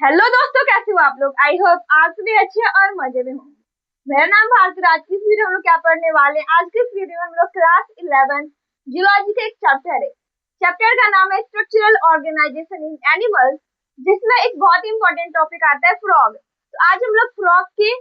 Hello दोस्तों, कैसे हो आप लोग। आई होप आप सभी अच्छे और मजे में होंगे। मेरा नाम भारती। आज की इस वीडियो में हम लोग क्या पढ़ने वाले हैं। आज की इस वीडियो में हम लोग क्लास 11 जियोलॉजी का एक चैप्टर है। चैप्टर का नाम है स्ट्रक्चरल ऑर्गेनाइजेशन इन एनिमल्स, जिसमें एक बहुत ही इंपॉर्टेंट टॉपिक आता है फ्रॉग। तो आज हम लोग फ्रॉग के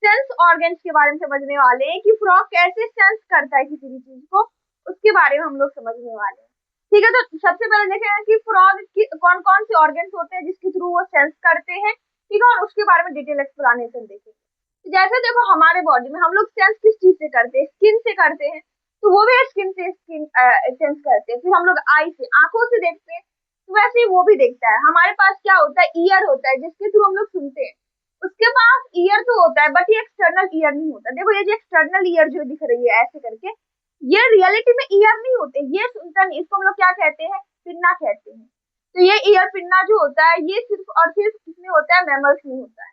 सेंस ऑर्गन्स के बारे में समझने वाले हैं कि फ्रॉग कैसे सेंस करता है किसी भी चीज को, उसके बारे में हम लोग समझने वाले हैं। ठीक है, तो सबसे पहले देखें कि फ्रॉग की कौन कौन से ऑर्गन्स होते हैं जिसके थ्रू वो सेंस करते हैं। ठीक है, और उसके बारे में डिटेल एक्सप्लेनेशन देखेंगे। तो जैसे देखो, हमारे बॉडी में हम लोग सेंस किस चीज से करते हैं, स्किन से करते हैं। तो वो भी स्किन से सेंस करते हैं। फिर हम लोग आई से, आंखों से देखते हैं, तो वैसे ही वो भी देखता है। हमारे पास क्या होता है, ईयर होता है जिसके थ्रू हम लोग सुनते हैं। उसके पास ईयर तो होता है, बट ये एक्सटर्नल ईयर नहीं होता। देखो, ये जो एक्सटर्नल ईयर जो दिख रही है ऐसे करके, ये रियलिटी में ईयर नहीं होते, ये सुनता नहीं। इसको हम लोग क्या कहते हैं, पिन्ना कहते हैं। तो ये ईयर पिन्ना जो होता है, ये सिर्फ और सिर्फ किसमें होता है, मैमल्स में होता है।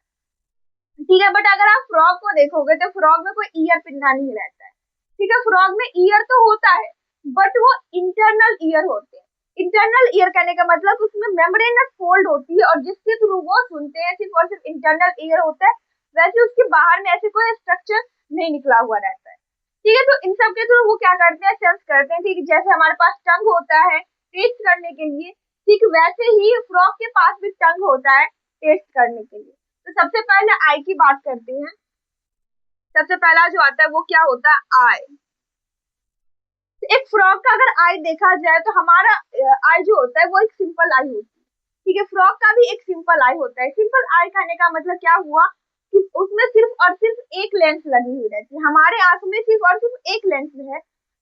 ठीक है, बट अगर आप फ्रॉग को देखोगे तो फ्रॉग में कोई ईयर पिन्ना नहीं रहता है। ठीक है, फ्रॉग में ईयर तो होता है, बट वो इंटरनल ईयर होते हैं। इंटरनल ईयर कहने का मतलब उसमें मेम्ब्रेनस फोल्ड होती है और जिसके थ्रू वो सुनते हैं, सिर्फ और सिर्फ इंटरनल ईयर होता है। वैसे उसके बाहर में ऐसे कोई स्ट्रक्चर नहीं निकला हुआ रहता है। ठीक है, तो इन सब के थ्रू वो क्या करते हैं, सेंस करते हैं। ठीक है, जैसे हमारे पास टंग होता है टेस्ट करने के लिए, ठीक वैसे ही फ्रॉग के पास भी टंग होता है टेस्ट करने के लिए। तो सबसे पहले आई की बात करते हैं। सबसे पहला जो आता है वो क्या होता है, आई। एक फ्रॉग का अगर आई देखा जाए तो हमारा आई जो होता है वो एक सिंपल आई होती है। ठीक है, फ्रॉग का भी एक सिंपल आई होता है। सिंपल आई कहने का मतलब क्या हुआ कि उसमें सिर्फ और सिर्फ एक लेंस लगी हुई रहती है। हमारे आंख में सिर्फ और सिर्फ एक लेंस है।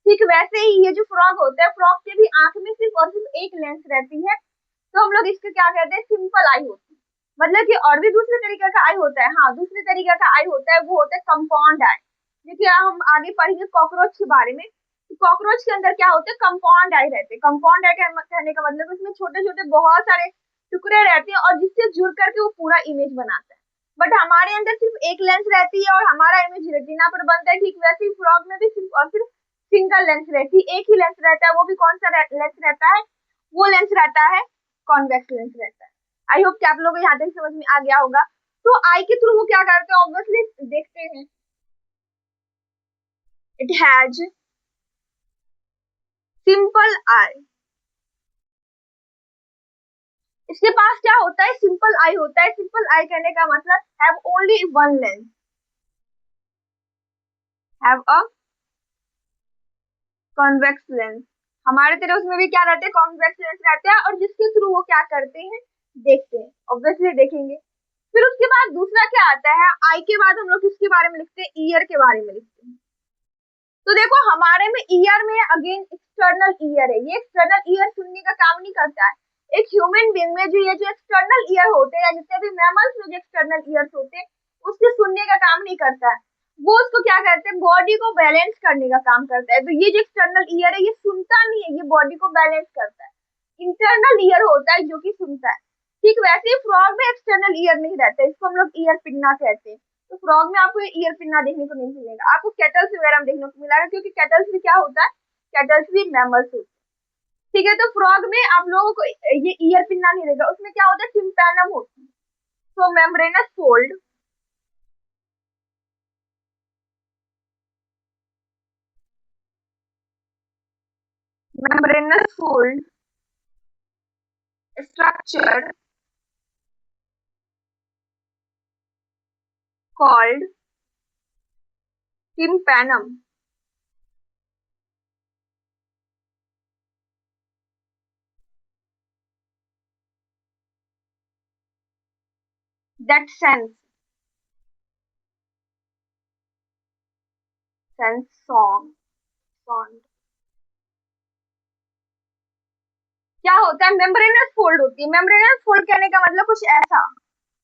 ठीक वैसे ही ये जो फ्रॉग होता है, फ्रॉग के भी आंख में सिर्फ और सिर्फ एक लेंस रहती है। तो हम लोग इसको क्या कहते हैं, सिंपल आई होती है। मतलब कि और भी दूसरे तरीके का आई होता है। हाँ, दूसरे तरीके का आई होता है, वो होता है कंपाउंड आई। देखिए, हम आगे पढ़ेंगे कॉकरोच के बारे में। तो कॉकरोच के अंदर क्या होते हैं, कंपाउंड आई रहते हैं। कंपाउंड आई कहने का मतलब उसमें छोटे छोटे बहुत सारे टुकड़े रहते हैं और जिससे जुड़ करके वो पूरा इमेज बनाता है। बट हमारे अंदर सिर्फ एक लेंस रहती है और हमारा इमेज रेटिना पर बनता है। ठीक वैसे ही फ्रॉग में भी सिर्फ और सिर्फ सिंगल लेंस रहती है, एक ही लेंस रहता है। वो भी कौन सा लेंस रहता है, वो लेंस रहता है कॉन्वेक्स लेंस रहता है। आई होप कि आप लोगों को यहाँ तक समझ में आ गया होगा। तो आई के थ्रू वो क्या करते हैं, ऑब्वियसली देखते हैं। It has simple I. इसके पास क्या होता है, सिंपल आई होता है। सिंपल आई कहने का मतलब have only one lens, have a convex lens. हमारे तरह उसमें भी क्या रहते हैं, कॉन्वेक्स लेंस रहते हैं और जिसके थ्रू वो क्या करते हैं, देखते हैं। ऑब्वियसली देखेंगे। फिर उसके बाद दूसरा क्या आता है, आई के बाद हम लोग किसके बारे में लिखते हैं, ईयर के बारे में लिखते हैं। तो देखो, हमारे में ईयर में अगेन एक्सटर्नल ईयर है। ये एक्सटर्नल ईयर सुनने का काम नहीं करता है। एक ह्यूमन बीइंग में जो ये जो एक्सटर्नल ईयर होते हैं, या जितने भी मैमल्स में जो एक्सटर्नल ईयर्स होते हैं, उससे सुनने का काम नहीं करता है। वो उसको क्या करते हैं, बॉडी को बैलेंस करने का काम करता है। तो ये जो एक्सटर्नल ईयर है ये सुनता नहीं है, ये बॉडी को बैलेंस करता है। इंटरनल ईयर होता है जो कि सुनता है। ठीक वैसे ही फ्रॉग में एक्सटर्नल ईयर नहीं रहता है, इसको हम लोग ईयर पिन्ना कहते हैं। तो फ्रॉग में आपको ईयर पिन्ना देखने को नहीं मिलेगा। आपको कैटल्स वगैरह में देखने को मिलेगा, क्योंकि कैटल्स भी क्या होता है, कैटल्स भी मैमल्स होते हैं। ठीक है, तो फ्रॉग में आप लोगों को ये ईयर पिन्ना नहीं रहेगा। उसमें क्या होता है, टिम्पैनम होती है। तो membranes fold, membranes fold structure called tympanum that sense sound। क्या होता है, मेम्ब्रेनस फोल्ड होती है। मेम्ब्रेनस फोल्ड कहने का मतलब कुछ ऐसा,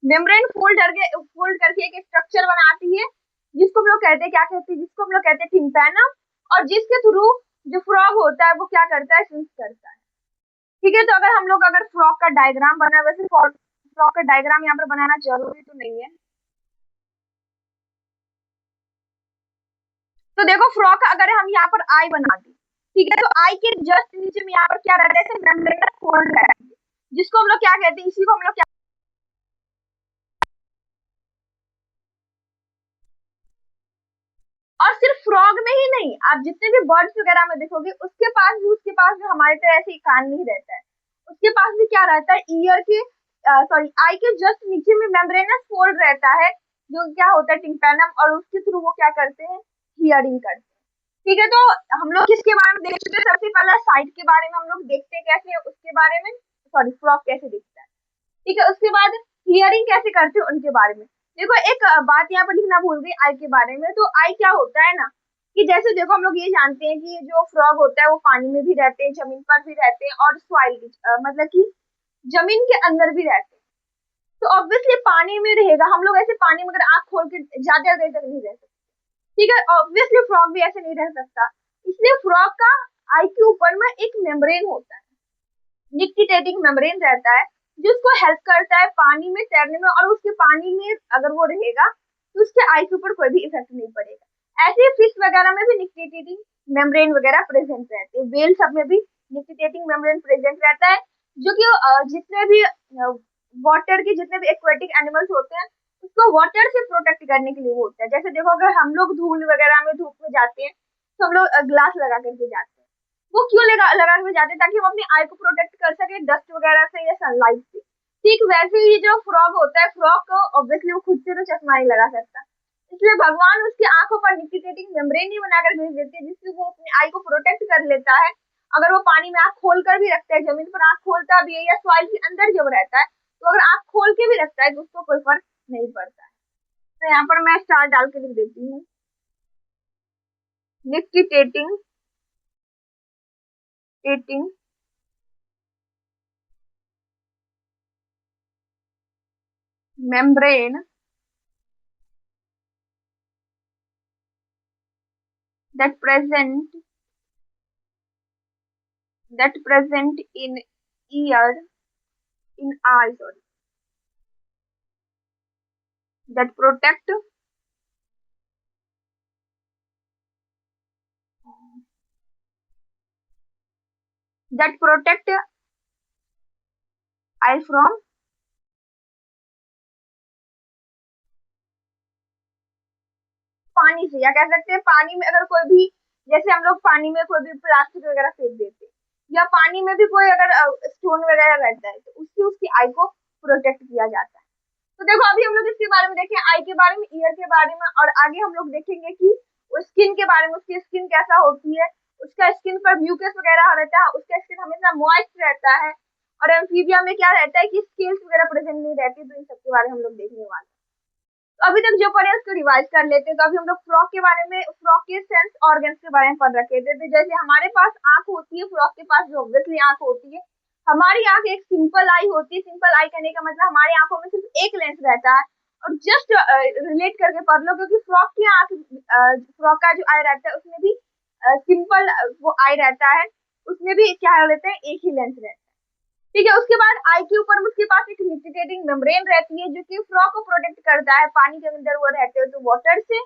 मेम्ब्रेन फोल्ड करके एक स्ट्रक्चर बनाती है, जिसको हम लोग कहते हैं, क्या कहते हैं, जिसको हम लोग कहते हैं टिम्पैनम। और जिसके थ्रू जो फ्रॉग होता है वो क्या करता है, सेंस करता है। ठीक है, तो अगर हम लोग अगर फ्रॉग का डायग्राम बना, वैसे फ्रॉग का डायग्राम यहाँ पर बनाना जरूरी तो नहीं है। तो देखो, फ्रॉग का अगर हम यहाँ पर आई बना दी, ठीक है, तो आई के जस्ट नीचे में यहाँ पर क्या रहता है, मेम्ब्रेनस फोल्ड है, जिसको हम लोग क्या कहते हैं, इसी को हम लोग क्या और सिर्फ फ्रॉग में ही नहीं, आप जितने भी बर्ड्स वगैरह में देखोगे उसके पास भी हमारे तरह ऐसे ही कान नहीं रहता है। उसके पास भी क्या रहता है, ईयर के सॉरी आई के जस्ट नीचे में मेम्ब्रेनस फोल्ड रहता है, जो क्या होता है टिम्पैनम, और उसके थ्रू वो क्या करते हैं, हियरिंग करते हैं। ठीक है, तो हम लोग किसके बारे में देख चुके हैं, सबसे पहले साइट के बारे में हम लोग देखते हैं कैसे, उसके बारे में सॉरी फ्रॉग कैसे दिखता है। ठीक है, उसके बाद हियरिंग कैसे करते हैं उनके बारे में। देखो एक बात यहाँ पर लिखना भूल गई आई के बारे में। तो आई क्या होता है ना, कि जैसे देखो हम लोग ये जानते हैं कि जो फ्रॉग होता है वो पानी में भी रहते हैं, जमीन पर भी रहते हैं, और सॉइल मतलब कि जमीन के अंदर भी रहते हैं। तो ऑब्वियसली पानी में रहेगा, हम लोग ऐसे पानी में अगर आंख खोल के ज्यादा देर तक नहीं रह सकते। ठीक है, ऑब्वियसली फ्रॉग भी ऐसे नहीं रह सकता, इसलिए फ्रॉग का आई के ऊपर में एक मेम्ब्रेन होता है, निक्टिटेटिंग मेम्ब्रेन रहता है, जो उसको हेल्प करता है पानी में तैरने में, और उसके पानी में अगर वो रहेगा तो उसके आई के ऊपर कोई भी इफेक्ट नहीं पड़ेगा। ऐसे फिश वगैरह में भी निक्टिटेटिंग मेम्ब्रेन वगैरह प्रेजेंट रहते हैं, वेल सब में भी निक्टिटेटिंग मेम्ब्रेन प्रेजेंट रहता है, जो कि जितने भी वाटर के जितने भी एक्वेटिक एनिमल्स होते हैं उसको वाटर से प्रोटेक्ट करने के लिए वो होता है। जैसे देखो अगर हम लोग धूल वगैरह में धूप में जाते हैं तो हम लोग ग्लास लगा करके जाते हैं, वो क्यों लगा के जाते हैं, ताकि हम अपनी आई को प्रोटेक्ट कर सके डस्ट वगैरह से या सनलाइट से। ठीक वैसे ही जो फ्रॉग होता है, फ्रॉग को ऑब्वियसली वो खुद से तो चश्मा नहीं लगा सकता, इसलिए भगवान उसकी आंखों पर निक्टिटेटिंग मेम्ब्रेन ही बनाकर भेज देते हैं, जिससे वो अपनी आई को प्रोटेक्ट कर लेता है। अगर वो पानी में आंख खोल कर भी रखता है, जमीन पर आंख खोलता भी है, या सॉइल के अंदर जब रहता है, तो अगर आंख खोल के भी रखता है तो उसको कोई फर्क नहीं पड़ता है। तो यहाँ पर मैं स्टार डाल के लिख देती हूँ, nictitating टेटिंग membrane that present in ear in eye sorry that protect eye from पानी से, या कह सकते हैं पानी में अगर कोई भी, जैसे हम लोग पानी में कोई भी प्लास्टिक वगैरह फेंक देते हैं, या पानी में भी कोई अगर स्टोन वगैरह रहता है, तो उससे उसकी आई को प्रोटेक्ट किया जाता है। तो देखो अभी हम लोग इसके बारे में देखें, आई के बारे में, ईयर के बारे में, और आगे हम लोग देखेंगे कि स्किन के बारे में, उसकी स्किन कैसा होती है, उसका स्किन पर म्यूकस वगैरह रहता है, उसका स्किन हमेशा मॉइस्ट रहता है, और एम्फीबिया में क्या रहता है कि स्केल्स वगैरह प्रेजेंट नहीं रहती। तो इन सब के बारे में हम लोग देखने वाले हैं। तो अभी तक जो पढ़े उसको रिवाइज कर लेते हैं। तो अभी हम लोग फ्रॉग के बारे में, फ्रॉग के सेंस ऑर्गन्स के बारे में पढ़ रखे थे। तो जैसे हमारे पास आंख होती है, फ्रॉग के पास भी ऑब्वियसली आंख होती है। हमारी आंख एक सिंपल आई होती है, सिंपल आई कहने का मतलब हमारी आंखों में सिर्फ एक लेंस रहता है। और जस्ट रिलेट करके पढ़ लो, क्योंकि फ्रॉग की आंख, फ्रॉग का जो आई रहता है उसमें भी सिंपल वो आई रहता है, उसमें भी क्या रहता है, एक ही लेंस रहता है। ठीक है, उसके बाद आई के ऊपर उसके पास एक निक्टिटेटिंग मेम्ब्रेन रहती है, जो कि फ्रॉग को प्रोटेक्ट करता है पानी के अंदर वो रहते हो तो वाटर से,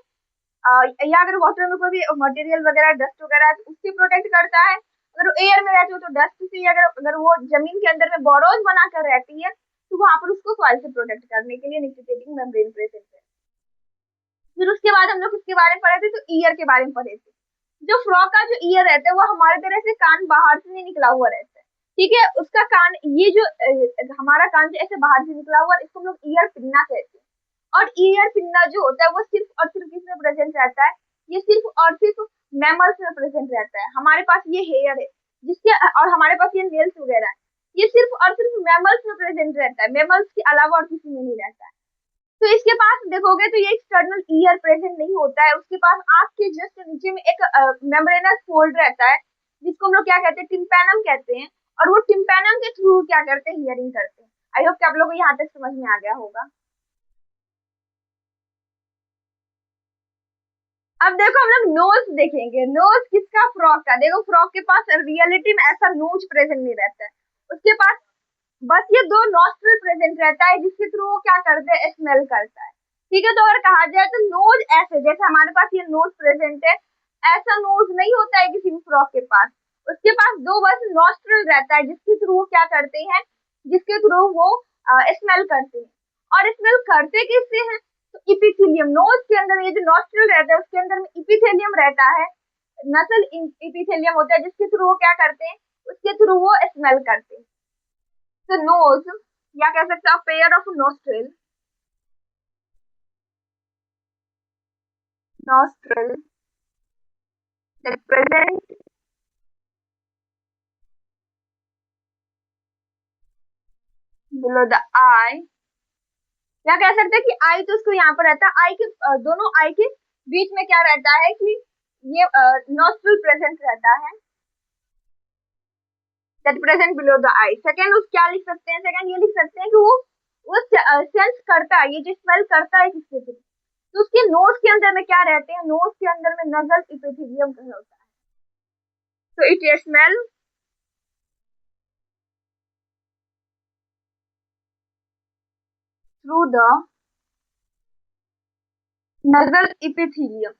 या अगर वाटर में कोई भी मटेरियल वगैरह डस्ट वगैरह है तो उससे प्रोटेक्ट करता है। अगर एयर में रहते हो तो डस्ट से, अगर अगर वो जमीन के अंदर में बोरोज बनाकर रहती है तो वहां पर उसको सॉइल से प्रोटेक्ट करने के लिए निक्टिटेटिंग मेम्ब्रेन प्रेजेंट है। फिर उसके बाद हम लोग किसके बारे में पढ़े थे, तो ईयर के बारे में पढ़े थे। जो फ्रॉग का जो ईयर रहता है वो हमारे तरह से कान बाहर से नहीं निकला हुआ रहता है। ठीक है, उसका कान, ये जो हमारा कान जो ऐसे बाहर से निकला हुआ, इसको हम लोग ईयर पिन्ना कहते हैं। और ईयर पिन्ना जो होता है वो सिर्फ और सिर्फ किसमें प्रेजेंट रहता है, ये सिर्फ और सिर्फ मैमल्स में प्रेजेंट रहता है। हमारे पास ये हेयर है जिसके, और हमारे पास ये नेल्स वगैरह है, ये सिर्फ और सिर्फ मैमल्स में प्रेजेंट रहता है, मैमल्स के अलावा और किसी में नहीं रहता है। तो इसके पास देखोगे तो ये एक्सटर्नल ईयर प्रेजेंट नहीं होता है, उसके पास आंख के जस्ट नीचे में एक मेम्ब्रेनस फोल्ड रहता है, जिसको हम लोग क्या कहते हैं, टिम्पैनम कहते हैं। और वो टिम्पैनम के थ्रू क्या करते हैं, हियरिंग करते हैं। आई होप कि आप लोगों को यहाँ तक समझ में आ गया होगा। अब देखो हम लोग नोज देखेंगे, नोज किसका, फ्रॉग का। देखो फ्रॉग के पास रियलिटी में ऐसा नोज प्रेजेंट नहीं रहता है, उसके पास बस ये दो नॉस्ट्रल प्रेजेंट रहता है, जिसके थ्रू वो क्या करते हैं, स्मेल करता है। ठीक है, तो अगर कहा जाए तो नोज ऐसे, जैसे हमारे पास ये नोज प्रेजेंट है, ऐसा नोज नहीं होता है किसी भी फ्रॉग के पास। उसके पास दो बस नॉस्ट्रल रहता है, जिसके थ्रू वो क्या करते हैं, जिसके थ्रू वो स्मेल करते हैं। और स्मेल करते किससे हैं, तो इपिथेलियम, नोज के अंदर ये जो नॉस्ट्रल रहता है उसके अंदर में इपिथेलियम रहता है, नसल इपिथेलियम होता है जिसके थ्रू वो क्या करते हैं, उसके थ्रू वो स्मेल करते हैं। तो नोज या कह सकते हैं pair of nostril, nostril that present below the eye, या कह सकते हैं कि आई तो उसको यहाँ पर रहता है, आई के दोनों आई के बीच में क्या रहता है कि ये नोस्ट्रल प्रेजेंट रहता है, that present below the I. Second उस क्या लिख सकते हैं, सेकंड ये लिख सकते हैं कि वो सेंस करता है, ये जो स्मेल करता है किससे से, तो उसके नोज के अंदर में क्या रहते हैं, नोज के अंदर में नजल इपिथेलियम होता है। तो it smell through the nasal epithelium.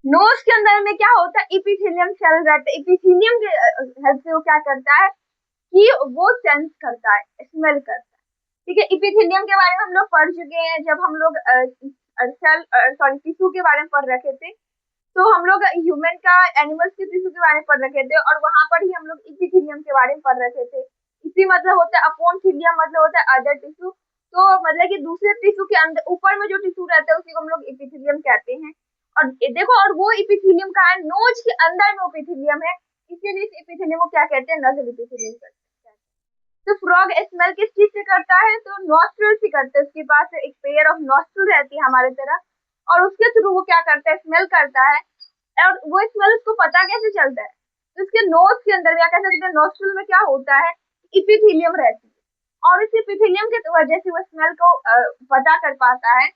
Nose के अंदर में क्या होता है, इपिथेलियम सेल रहता है, इपिथेलियम के हेल्प से वो क्या करता है कि वो सेंस करता है, स्मेल करता है। ठीक है, इपिथेलियम के बारे में हम लोग पढ़ चुके हैं जब हम लोग सेल सॉरी टिश्यू के बारे में पढ़ रखे थे, तो हम लोग ह्यूमन का एनिमल्स के टिश्यू के बारे में पढ़ रखे थे और वहां पर ही हम लोग इपिथेलियम के बारे में पढ़ रखे थे। इसी मतलब होता है अपॉन थीलियम, मतलब होता है अदर टिश्यू, तो मतलब कि दूसरे टिश्यू के अंदर ऊपर में जो टिश्यू रहता है उसी को हम लोग इपिथेलियम कहते हैं। और देखो, और वो इपिथेलियम का है, नोज के अंदर में इपिथेलियम है, इसीलिए इस इपिथेलियम को क्या कहते हैं, नजल इपिथेलियम कहते हैं। तो फ्रॉग स्मेल किस चीज से करता है, तो नॉस्ट्रल से करता है, उसके पास एक पेयर ऑफ नॉस्ट्रल रहती है हमारे तरह, और उसके थ्रू वो क्या करता है, स्मेल करता है। और वो स्मेल उसको पता कैसे चलता है, तो उसके नोज के अंदर या कह सकते हैं नॉस्ट्रल में क्या होता है, इपिथेलियम रहती है, और इस इपिथेलियम की वजह से वो स्मेल को पता कर पाता है।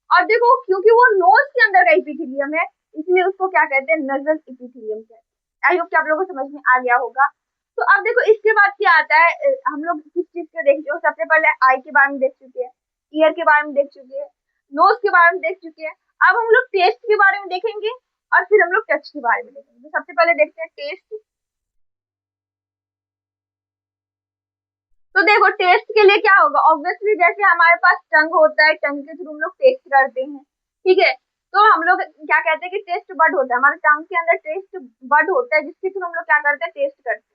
और देखो, क्योंकि वो नोज के अंदर का इपिथेलियम है, इसलिए उसको क्या कहते हैं, नजल इपिथेलियम कहते हैं। आई होप कि आप लोगों को समझ में आ गया होगा। तो अब देखो इसके बाद क्या आता है, हम लोग किस चीज को देख चुके, सबसे पहले आई के बारे में देख चुके हैं, ईयर के बारे में देख चुके हैं, नोज के बारे में देख चुके हैं। अब हम लोग टेस्ट के बारे में देखेंगे और फिर हम लोग टच के बारे में देखेंगे। तो सबसे पहले देखते हैं टेस्ट। तो देखो टेस्ट के लिए क्या होगा, ऑब्वियसली जैसे हमारे पास टंग होता है, टंग के थ्रू हम लोग टेस्ट करते हैं, ठीक है, तो हम लोग क्या कहते हैं कि टेस्ट बड होता है, हमारे टंग के अंदर टेस्ट बड होता है जिसके थ्रू हम लोग क्या करते हैं, टेस्ट करते हैं।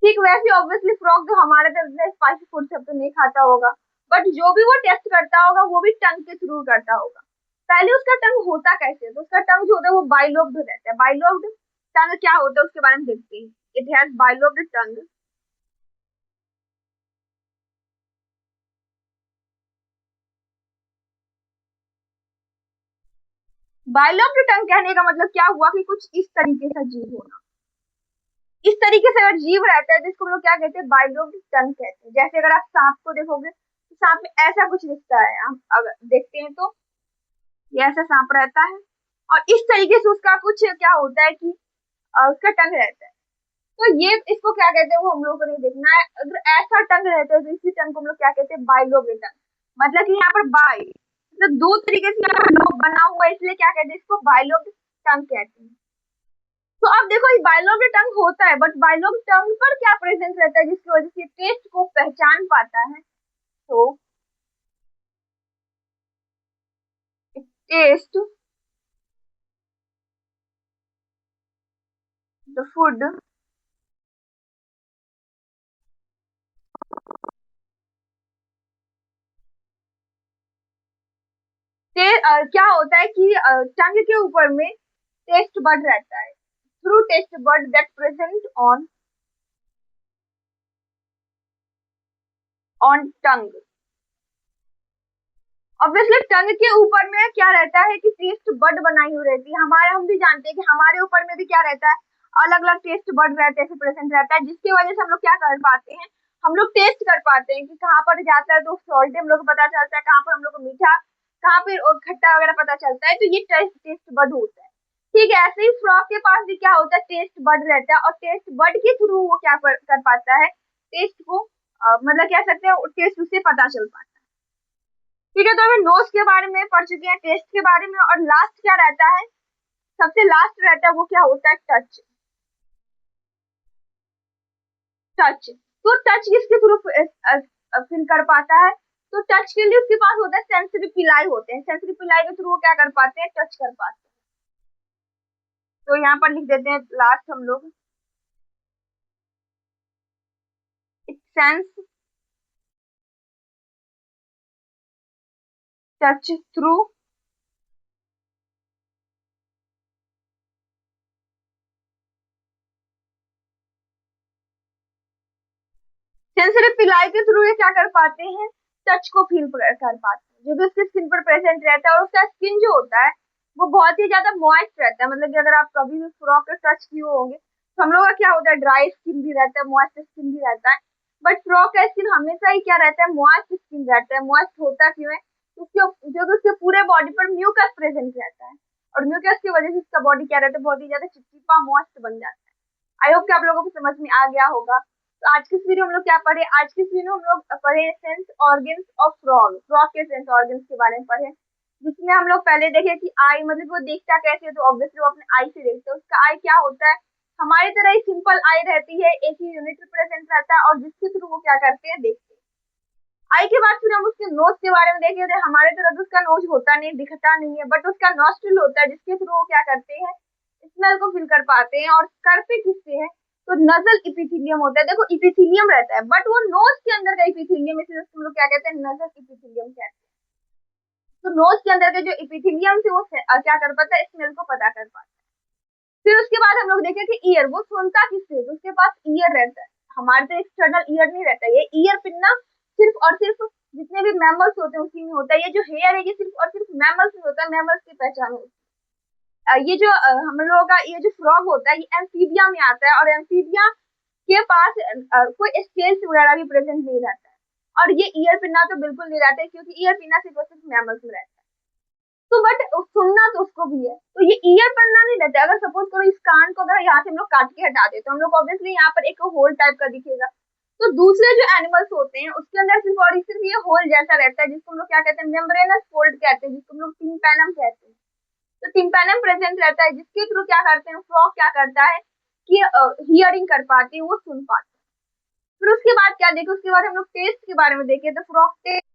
ठीक वैसे ऑब्वियसली फ्रॉग जो हमारे तरह इतने स्पाइसी फूड सब तो नहीं खाता होगा, बट जो भी वो टेस्ट करता होगा वो भी टंग के थ्रू करता होगा। पहले उसका टंग होता कैसे है, तो उसका टंग जो होता है वो बाइलोब्ड रहता है। बाइलोब्ड टंग क्या होता है उसके बारे में देखते हैं। It has bilobed tongue. Bilobed tongue कहने का मतलब क्या हुआ कि कुछ इस तरीके का जीव होना, इस तरीके से अगर जीव रहता है जिसको हम लोग क्या कहते हैं, बाइलोब्ड टंग कहते हैं। जैसे अगर आप सांप को देखोगे तो सांप में ऐसा कुछ दिखता है, हम अगर देखते हैं तो ये ऐसा सांप रहता है, और इस तरीके से उसका कुछ क्या होता है कि उसका टंग रहता है। तो ये इसको क्या कहते हैं वो हम लोग को नहीं देखना है। अगर ऐसा टंग रहता है तो इसी टंग को हम लोग क्या कहते हैं, बाइलोब्ड टंग। मतलब कि यहाँ पर बाई तो दो तरीके से यहाँ पर लोब बना हुआ है, इसलिए क्या कहते हैं, इसको बाइलोब्ड टंग कहते हैं। तो अब देखो ये बाइलोब्ड टंग होता है, बट बाइलोब्ड टंग पर क्या प्रेजेंस रहता है जिसकी वजह से टेस्ट को पहचान पाता है, तो टेस्ट द फूड क्या होता है कि टंग के ऊपर में टेस्ट बड रहता है, through taste bud that present on tongue. Obviously tongue के ऊपर में क्या रहता है कि टेस्ट बड बनाई हुई रहती है। हमारे हम भी जानते हैं कि हमारे ऊपर में भी क्या रहता है, अलग अलग टेस्ट बड रहते हैं, प्रेजेंट रहता है, जिसकी वजह से हम लोग क्या कर पाते हैं, हम लोग टेस्ट कर पाते हैं कि कहाँ पर जाता है तो सॉल्टी हम लोग को पता चलता है, कहाँ पर हम लोग को मीठा, कहाँ पर खट्टा वगैरह पता चलता है, तो ये टेस्ट बड होता है। ठीक है, ऐसे ही फ्रॉग के पास भी क्या होता है, टेस्ट बड रहता है, और टेस्ट बड के थ्रू वो क्या कर पाता है, टेस्ट को मतलब कह सकते हैं टेस्ट उससे पता चल पाता है। ठीक है, तो हमें नोज के बारे में पढ़ चुके हैं, टेस्ट के बारे में, और लास्ट क्या रहता है, सबसे लास्ट रहता है वो क्या होता है, टच। टच तो टच किसके थ्रू फील कर पाता है? तो टच के लिए उसके पास होता है सेंसरी पिलाई होते हैं, सेंसरी पिलाई के थ्रू वो क्या कर पाते हैं? टच कर पाते हैं। तो यहाँ पर लिख देते हैं लास्ट हम लोग, it sense touch through sensory पिलाई के थ्रू ये क्या कर पाते हैं? टच को फील कर पाते हैं, जो भी उसके स्किन पर प्रेजेंट रहता है। और उसका स्किन जो होता है वो बहुत ही ज्यादा मॉइस्ट रहता है, मतलब कि अगर आप कभी भी फ्रॉक का टच किए होंगे तो हम लोग का क्या होता है, ड्राई स्किन भी रहता है, मॉइस्ट स्किन भी रहता है। बट फ्रॉक का स्किन हमेशा ही क्या रहता है? मॉइस्ट स्किन रहता है। मॉइस्ट होता क्यों है? उसके जो कि उसके पूरे बॉडी पर म्यूकस प्रेजेंट रहता है, और म्यूकस की वजह से उसका बॉडी क्या रहता है? बहुत ही ज्यादा चिपचिपा मॉइस्ट बन जाता है। आई होप कि आप लोगों को समझ में आ गया होगा। तो आज की इस वीडियो में हम लोग क्या पढ़े? आज की इस वीडियो में हम लोग पढ़े sense organs of frog, frog के सेंस ऑर्गन्स के बारे में पढ़े, जिसमें हम लोग पहले देखे कि आई मतलब वो देखता कैसे है, तो ऑब्वियसली वो अपने आई से देखते हैं। उसका आई क्या होता है? हमारी तरह ही सिंपल आई रहती है, एक ही यूनिट प्रेजेंट रहता है, और जिसके थ्रू वो क्या करते हैं? देखते हैं। आई के बाद फिर हम उसके नोज के बारे में देखे थे। हमारे तरह तो उसका नोज होता नहीं, दिखता नहीं है, बट उसका नॉस्ट्रिल होता है, जिसके थ्रू वो क्या करते हैं? स्मेल को फील कर पाते हैं। और करते किससे हैं? तो नजल इपिथीलियम होता है। देखो इपिथीलियम रहता है, बट वो नोज के अंदर का इपिथीलियम, इसलिए उसको हम लोग क्या कहते हैं? नजल इपिथीलियम कहते हैं। तो नोज के अंदर के जो इपिथीलियम से वो क्या कर पाता है? स्मेल को पता कर पाता है। फिर उसके बाद हम लोग देखे कि ईयर, वो सुनता किससे? तो उसके पास ईयर रहता है। हमारे तो एक्सटर्नल ईयर नहीं रहता है, ये ईयर पिनना सिर्फ और सिर्फ जितने भी मैमल्स होते हैं उसी में होता है। ये जो हेयर है ये सिर्फ और सिर्फ मैमल्स में होता है, मैमल्स की पहचान होती है। ये जो हम लोगों का ये जो फ्रॉग होता है ये एम्फीबिया में आता है, और एम्फीबिया के पास कोई स्केल्स वगैरह भी प्रेजेंट नहीं रहता है। और ये ईयर पिन्ना तो बिल्कुल नहीं रहता है, क्योंकि ईयर पिन्ना सिर्फ और सिर्फ मैमल्स में रहता है। तो बट सुनना तो उसको भी है, तो ये ईयर पढ़ना नहीं रहता है। अगर सपोज करो इस कान को अगर यहाँ से हम लोग काट के हटा दे तो हम लोग ऑब्वियसली यहाँ पर एक होल टाइप का दिखेगा। तो दूसरे जो एनिमल्स होते हैं उसके अंदर सिर्फ और सिर्फ ये होल जैसा रहता है, जिसको हम लोग क्या कहते हैं? मेम्ब्रेनस फोल्ड कहते हैं, जिसको हम लोग टिम्पैनम कहते हैं। तो टिम्पैनम प्रेजेंट रहता है, जिसके थ्रू क्या करते हैं? फ्रॉग क्या करता है कि हियरिंग कर पाती है, वो सुन पाती है। फिर उसके बाद क्या देखे? उसके बाद हम लोग टेस्ट के बारे में देखे, तो फ्रॉग टेस्ट